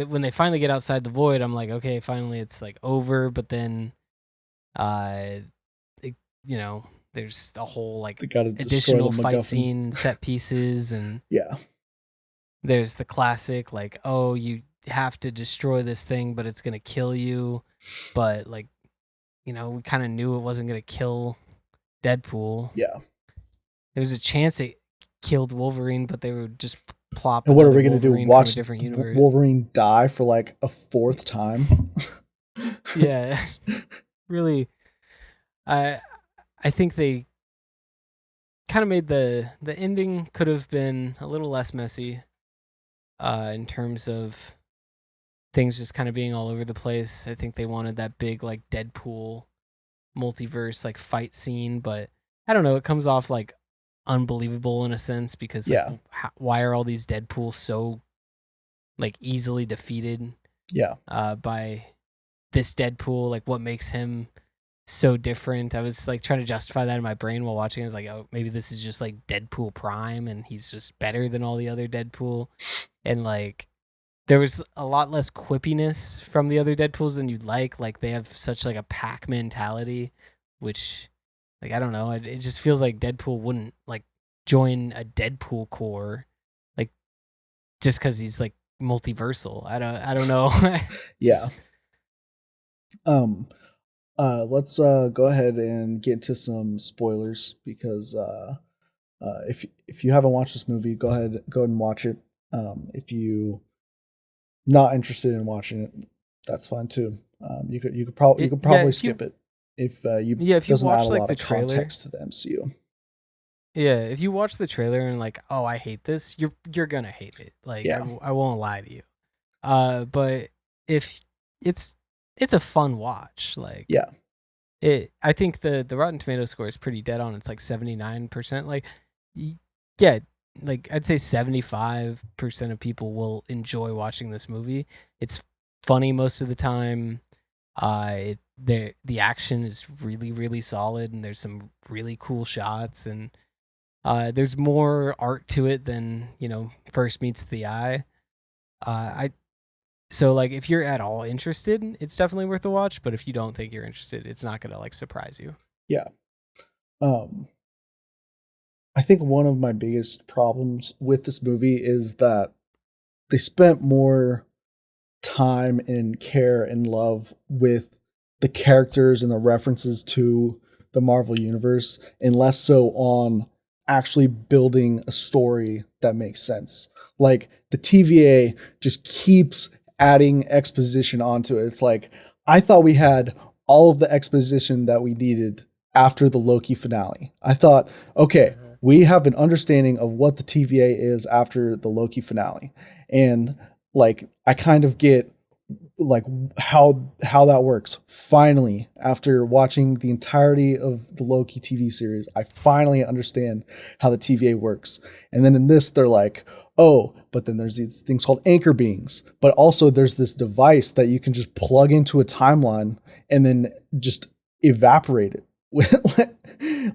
when they finally get outside the Void, I'm like, okay, finally it's like over. But then, there's a whole like additional fight scene, set pieces, and yeah, there's the classic like, oh, you have to destroy this thing, but it's gonna kill you. But like, we kind of knew it wasn't gonna kill Deadpool. Yeah, there was a chance it killed Wolverine, but they would just plop. And what are we gonna do? Watch different universe. Wolverine die for like a 4th time? Yeah, really. I think they kind of made the ending could have been a little less messy, in terms of things just kind of being all over the place. I think they wanted that big like Deadpool multiverse like fight scene, but I don't know, it comes off like unbelievable in a sense because like, Yeah. why are all these Deadpool so like easily defeated? Yeah. By this Deadpool, like what makes him so different? I was like trying to justify that in my brain while watching. I was like, oh, maybe this is just like Deadpool Prime, and he's just better than all the other Deadpool. And like, there was a lot less quippiness from the other Deadpools than you'd like. Like they have such like a pack mentality, which, like I don't know, it just feels like Deadpool wouldn't like join a Deadpool corps, like just because he's like multiversal. I don't know. Yeah. Let's go ahead and get into some spoilers because if you haven't watched this movie, go ahead and watch it. If you not interested in watching it, that's fine too. You could probably skip it if you doesn't watch add a like lot the of trailer, context to the MCU. Yeah, if you watch the trailer and like, oh, I hate this, you're gonna hate it. Like, Yeah. I won't lie to you. But if it's a fun watch, like, Yeah. I think the Rotten Tomato score is pretty dead on. It's like 79%. Like, yeah, like I'd say 75% of people will enjoy watching this movie. It's funny most of the time. The action is really, really solid, and there's some really cool shots, and there's more art to it than, first meets the eye. So like if you're at all interested, it's definitely worth a watch. But if you don't think you're interested, it's not gonna like surprise you. Yeah. I think one of my biggest problems with this movie is that they spent more time and care and love with the characters and the references to the Marvel Universe and less so on actually building a story that makes sense. Like the TVA just keeps adding exposition onto it. It's like, I thought we had all of the exposition that we needed after the Loki finale. I thought, okay, we have an understanding of what the TVA is after the Loki finale. And like, I kind of get like how that works. Finally, after watching the entirety of the Loki TV series, I finally understand how the TVA works. And then in this, they're like, oh, but then there's these things called anchor beings. But also there's this device that you can just plug into a timeline and then just evaporate it.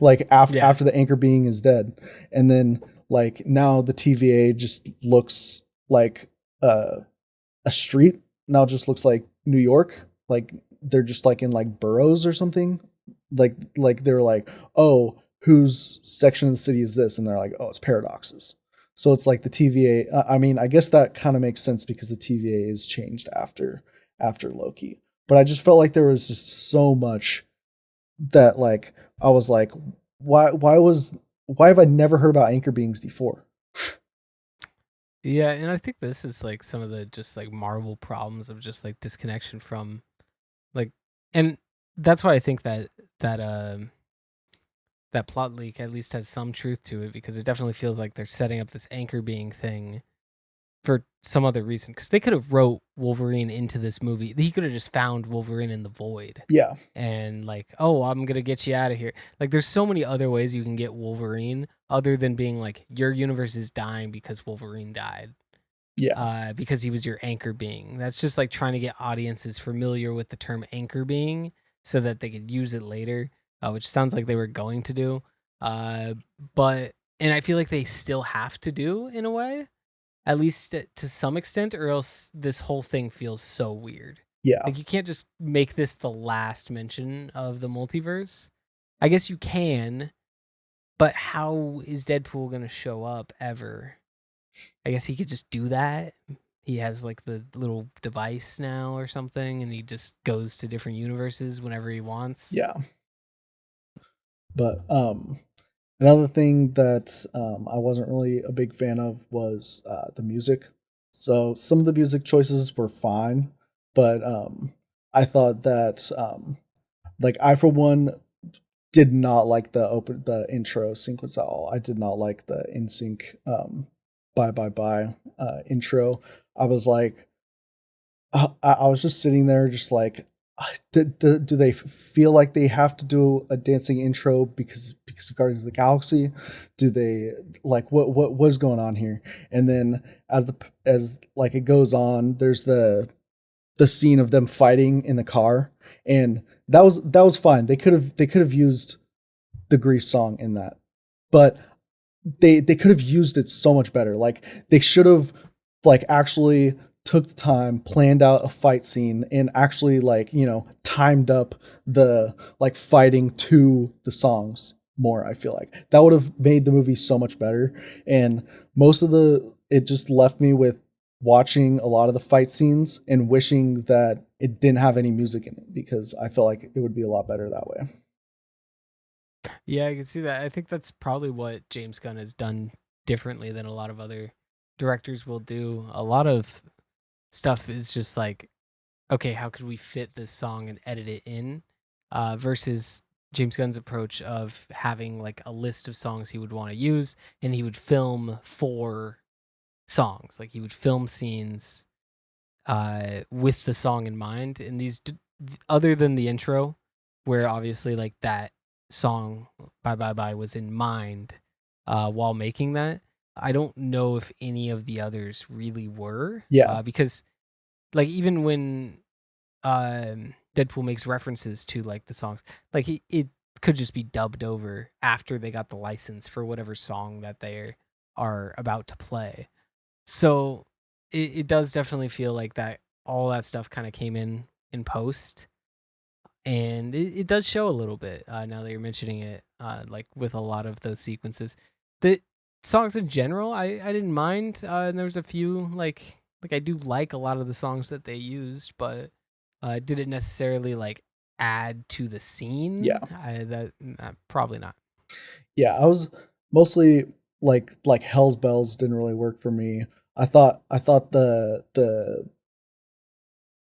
Like after the anchor being is dead. And then like now the TVA just looks like a street. Now it just looks like New York. Like they're just like in like boroughs or something. Like they're like, oh, whose section of the city is this? And they're like, oh, it's Paradoxes. So it's like the TVA. I mean, I guess that kind of makes sense because the TVA is changed after Loki. But I just felt like there was just so much that like I was like, why have I never heard about anchor beings before? Yeah, and I think this is like some of the just like Marvel problems of just like disconnection from like, and that's why I think that plot leak at least has some truth to it, because it definitely feels like they're setting up this anchor being thing for some other reason, because they could have wrote Wolverine into this movie. He could have just found Wolverine in the void. Yeah. And like, oh, I'm going to get you out of here. Like there's so many other ways you can get Wolverine other than being like, your universe is dying because Wolverine died. Yeah. Because he was your anchor being. That's just like trying to get audiences familiar with the term anchor being so that they could use it later, which sounds like they were going to do. And I feel like they still have to do in a way, at least to some extent, or else this whole thing feels so weird. Yeah. Like you can't just make this the last mention of the multiverse. I guess you can, but how is Deadpool going to show up ever? I guess he could just do that. He has like the little device now or something, and he just goes to different universes whenever he wants. Yeah. But another thing that I wasn't really a big fan of was the music. So some of the music choices were fine, but I thought that like I for one did not like the intro sequence at all. I did not like the NSYNC bye intro. I was like, I was just sitting there just like, do they feel like they have to do a dancing intro because of Guardians of the Galaxy? Do they like what was going on here? And then as like it goes on, there's the scene of them fighting in the car, and that was fine. They could have used the Grease song in that, but they could have used it so much better. Like they should have like actually took the time, planned out a fight scene, and actually like, timed up the like fighting to the songs more. I feel like that would have made the movie so much better. And it just left me with watching a lot of the fight scenes and wishing that it didn't have any music in it, because I feel like it would be a lot better that way. Yeah, I can see that. I think that's probably what James Gunn has done differently than a lot of other directors will do. A lot of stuff is just like, okay, how could we fit this song and edit it in? Versus James Gunn's approach of having like a list of songs he would want to use, and he would film 4 songs. Like he would film scenes with the song in mind. And these, other than the intro, where obviously like that song Bye Bye Bye was in mind while making that, I don't know if any of the others really were. Yeah. Because like even when Deadpool makes references to like the songs, like it could just be dubbed over after they got the license for whatever song that they are about to play. So it does definitely feel like that all that stuff kind of came in post. And it does show a little bit now that you're mentioning it, like with a lot of those sequences. The songs in general, I didn't mind. And there was a few like I do like a lot of the songs that they used, but did it necessarily like add to the scene? Yeah, probably not. Yeah, I was mostly like Hell's Bells didn't really work for me. I thought the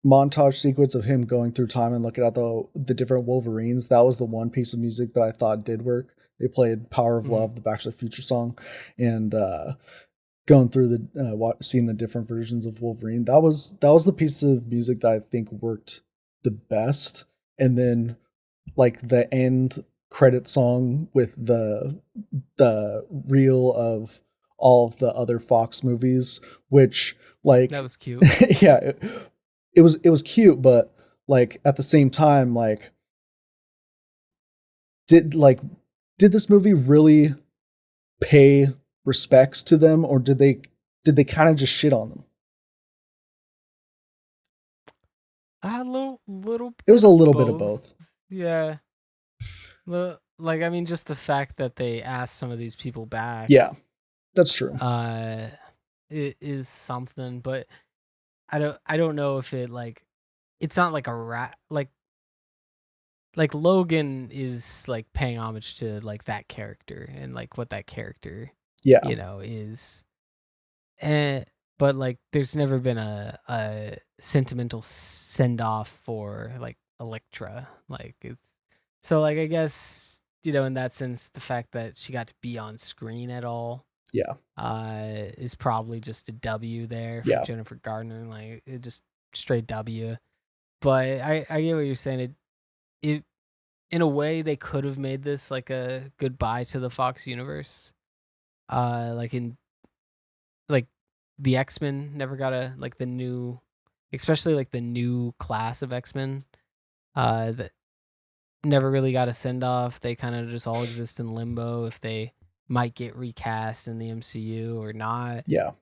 montage sequence of him going through time and looking at the different Wolverines, that was the one piece of music that I thought did work. They played Power of Love, the Back to the Future song, and going through seeing the different versions of Wolverine. That was the piece of music that I think worked the best. And then like the end credit song with the reel of all of the other Fox movies, which like that was cute. Yeah, it was cute, but like at the same time, like did this movie really pay respects to them, or did they kind of just shit on them? A little. It was a little bit of both. Yeah. Like I mean, just the fact that they asked some of these people back. Yeah, that's true. It is something, but I don't know if it like, it's not like a rat like Logan is like paying homage to like that character and like what that character is. But like there's never been a sentimental send off for like Elektra. Like it's so like I guess, in that sense, the fact that she got to be on screen at all is probably just a W there for Jennifer Gardner. Like it just straight W. But I get what you're saying. It in a way they could have made this like a goodbye to the Fox universe. Like the X-Men never got the new, especially like the new class of X-Men that never really got a send off. They kind of just all exist in limbo if they might get recast in the MCU or not. Yeah.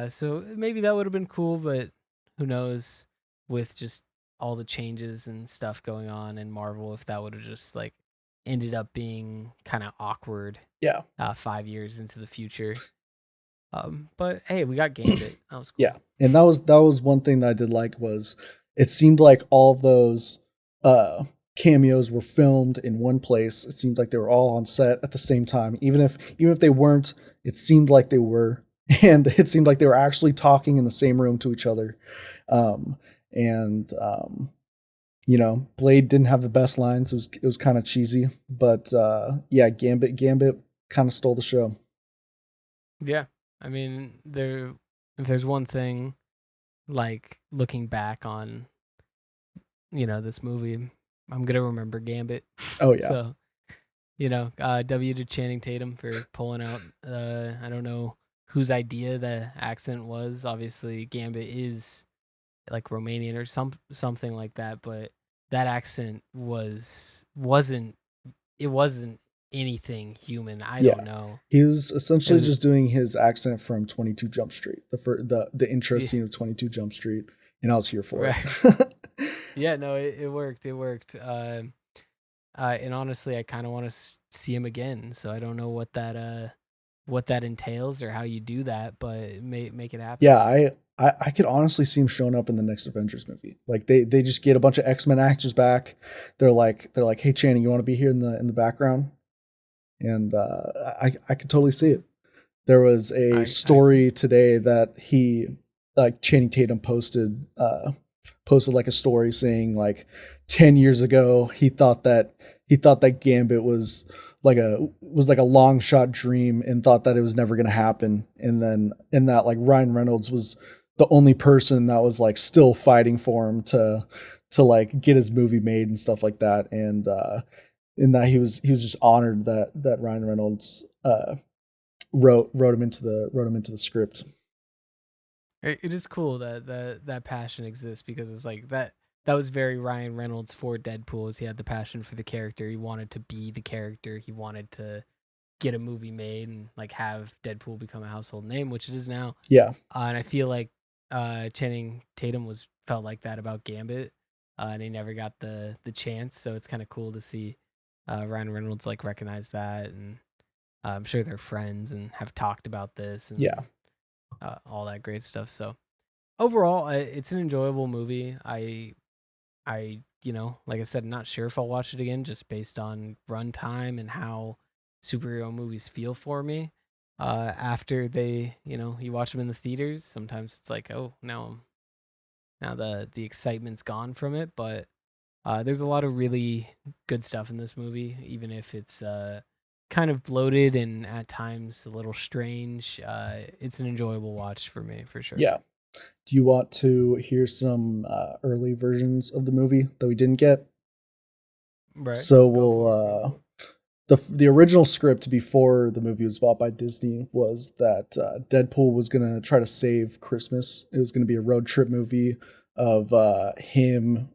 So maybe that would have been cool, but who knows with just all the changes and stuff going on in Marvel, if that would have just like ended up being kind of awkward. Yeah. 5 years into the future. But hey, we got Gambit. That was cool. Yeah. And that was one thing that I did like, was it seemed like all of those cameos were filmed in one place. It seemed like they were all on set at the same time. Even if they weren't, it seemed like they were. And it seemed like they were actually talking in the same room to each other. Blade didn't have the best lines. It was kind of cheesy, but Gambit kind of stole the show. Yeah. I mean, if there's one thing, like looking back on this movie, I'm gonna remember Gambit. Oh yeah. So, W to Channing Tatum for pulling out. I don't know whose idea the accent was. Obviously, Gambit is like Romanian or something like that, but that accent wasn't anything human. I don't know. He was essentially just doing his accent from 22 Jump Street, the intro scene of 22 Jump Street, and I was here for it. Yeah, no, it worked. It worked. And honestly, I kind of want to see him again. So I don't know what that entails or how you do that, but make it happen. Yeah, I could honestly see him showing up in the next Avengers movie. Like they just get a bunch of X-Men actors back. They're like, hey Channing, you want to be here in the background? And I could totally see it. There was a story today that Channing Tatum posted like a story saying like 10 years ago he thought that Gambit was like a long shot dream and thought that it was never going to happen. And then in that, like, Ryan Reynolds was the only person that was like still fighting for him to like get his movie made and stuff like that. And in that he was just honored that Ryan Reynolds wrote him into the script. It is cool that passion exists, because it's like that was very Ryan Reynolds for Deadpool. Is he had the passion for the character. He wanted to be the character. He wanted to get a movie made and like have Deadpool become a household name, which it is now. Yeah. And I feel like Channing Tatum felt like that about Gambit, and he never got the chance. So it's kind of cool to see Ryan Reynolds like recognize that, and I'm sure they're friends and have talked about this. And, all that great stuff. So overall, it's an enjoyable movie. I like I said, not sure if I'll watch it again, just based on runtime and how superhero movies feel for me. After they, you watch them in the theaters, sometimes it's like, oh, now the excitement's gone from it. But there's a lot of really good stuff in this movie, even if it's kind of bloated and at times a little strange. It's an enjoyable watch for me, for sure. Yeah. Do you want to hear some early versions of the movie that we didn't get? Right. So we'll the original script before the movie was bought by Disney was that Deadpool was going to try to save Christmas. It was going to be a road trip movie of him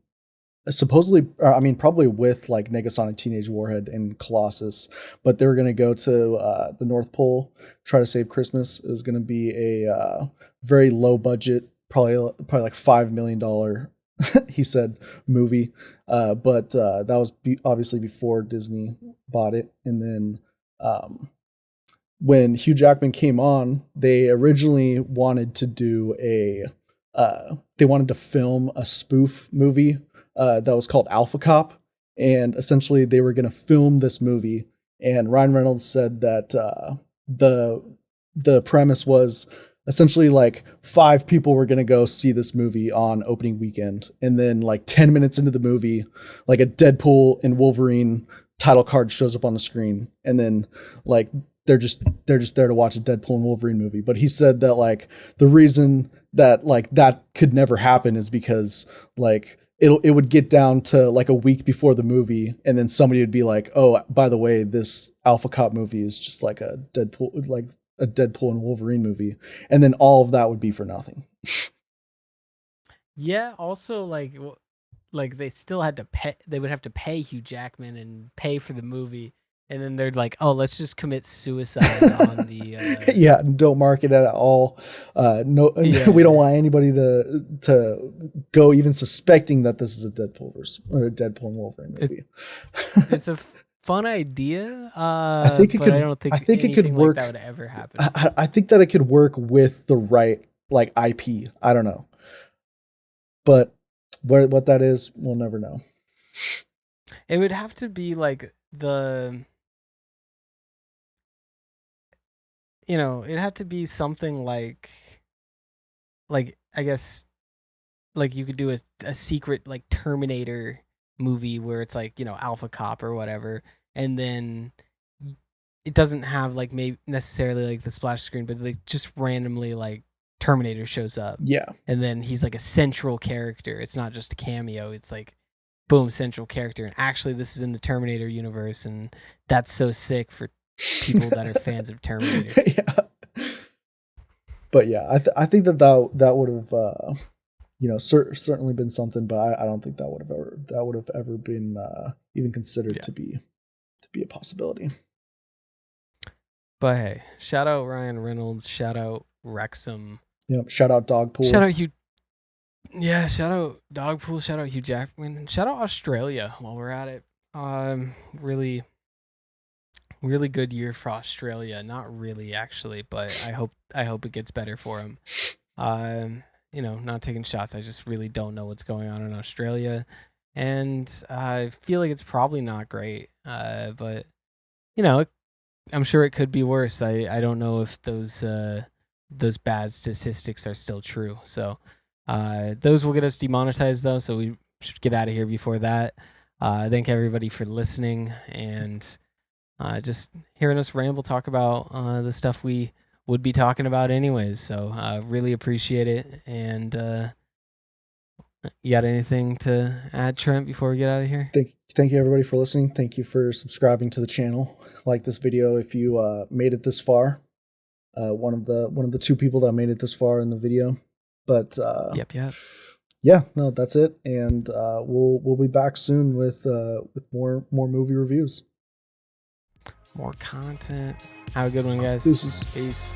supposedly, probably with like Negasonic Teenage Warhead and Colossus, but they were going to go to the North Pole, try to save Christmas. It was going to be a very low budget, probably like $5 million, he said, movie. But that was obviously before Disney bought it. And then when Hugh Jackman came on, they originally wanted to do they wanted to film a spoof movie that was called Alpha Cop, and essentially they were going to film this movie. And Ryan Reynolds said that the premise was essentially like 5 people were going to go see this movie on opening weekend, and then like 10 minutes into the movie, like a Deadpool and Wolverine title card shows up on the screen, and then like they're just there to watch a Deadpool and Wolverine movie. But he said that like the reason that like that could never happen is because like it would get down to like a week before the movie, and then somebody would be like, oh, by the way, this Alpha Cop movie is just like a Deadpool and Wolverine movie, and then all of that would be for nothing. Yeah. Also, like they still had to pay. They would have to pay Hugh Jackman and pay for the movie, and then they're like, oh, let's just commit suicide on the. Yeah, don't market it at all. No, yeah. We don't want anybody to go even suspecting that this is a Deadpool or a Deadpool and Wolverine movie. It's a fun idea. I think it could. I don't think. I think it could work. Like that would ever happen. I think that it could work with the right like IP. I don't know, but what that is, we'll never know. It would have to be like it'd have to be something like I guess like you could do a secret like Terminator movie where it's like, Alpha Cop or whatever, and then it doesn't have like maybe necessarily like the splash screen, but like just randomly like Terminator shows up. Yeah. And then he's like a central character. It's not just a cameo. It's like boom, central character. And actually, this is in the Terminator universe, and that's so sick for people that are fans of Terminator. Yeah. But yeah, I think that would have certainly been something, but I don't think that would have ever been even considered to be a possibility. But hey, shout out Ryan Reynolds, shout out Wrexham. Shout out Dogpool. Shout out Hugh. Yeah, shout out Dogpool, shout out Hugh Jackman, shout out Australia while we're at it. Really good year for Australia. Not really actually, but I hope it gets better for them. Not taking shots. I just really don't know what's going on in Australia, and I feel like it's probably not great. But I'm sure it could be worse. I don't know if those bad statistics are still true. So those will get us demonetized though. So we should get out of here before that. Thank everybody for listening and just hearing us ramble, talk about the stuff we would be talking about anyways. So really appreciate it. And you got anything to add, Trent, before we get out of here? Thank you everybody for listening. Thank you for subscribing to the channel. Like this video if you made it this far. One of the two people that made it this far in the video. But yep. Yeah, no, that's it. And we'll be back soon with more movie reviews. More content. Have a good one, guys. Deuces. Peace.